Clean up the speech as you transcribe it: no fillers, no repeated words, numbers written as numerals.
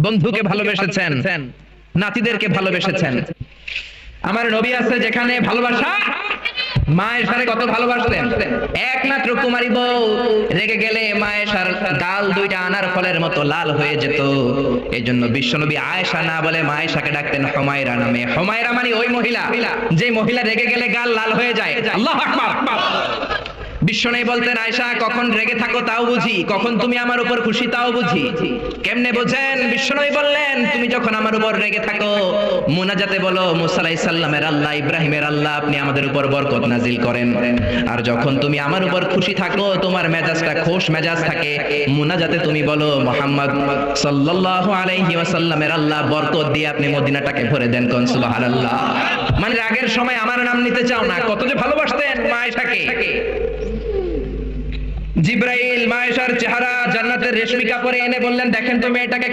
বন্ধুকে ভালোবেসেছেন, নাতিদেরকে ভালোবেসেছেন। আমার নবী আছে যেখানে ভালোবাসা, মায়ের সাথে কত ভালোবাসতেন। একমাত্র কুমারী বউ রেগে গেলে মায়ের গাল দুইটা আনার ফলের মতো লাল হয়ে যেত। এই জন্য বিশ্বনবী আয়েশা না বলে মায়েশাকে ডাকতেন হুমায়রা নামে। হুমায়রা মানে ওই মহিলা যে মহিলা রেগে গেলে গাল লাল হয়ে যায়। আল্লাহু আকবার। বিশ্বনবী বলতেন, আয়েশা কখন রেগে থাকো তাও বুঝি, কখন তুমি আমার উপর খুশি তাও বুঝি। কেমনে বোঝেন? বিশ্বনবী বললেন, তুমি যখন আমার উপর রেগে থাকো মুনাজাতে বলো, মুসা আলাইহিস সালামের আল্লাহ, ইব্রাহিমের আল্লাহ, আপনি আমাদের উপর বরকত নাজিল করেন। আর যখন তুমি আমার উপর খুশি থাকো, তোমার মেজাজটা খোশ মেজাজ থাকে, মুনাজাতে তুমি বলো, মুহাম্মদ সাল্লাল্লাহু আলাইহি ওয়াসাল্লামের আল্লাহ বরকত দিয়ে আপনি মদিনাটাকে ভরে দেন। কোন সুবহানাল্লাহ। মানে রাগের সময় আমার নাম নিতে চাও না, কত যে ভালোবাসতেন মায়েশাকে। জিবরাইল মায়েশার চেহারা জান্নাতের রেশমি কাপড়ে এনে বললেন, দেখেন তো মেয়েটাকে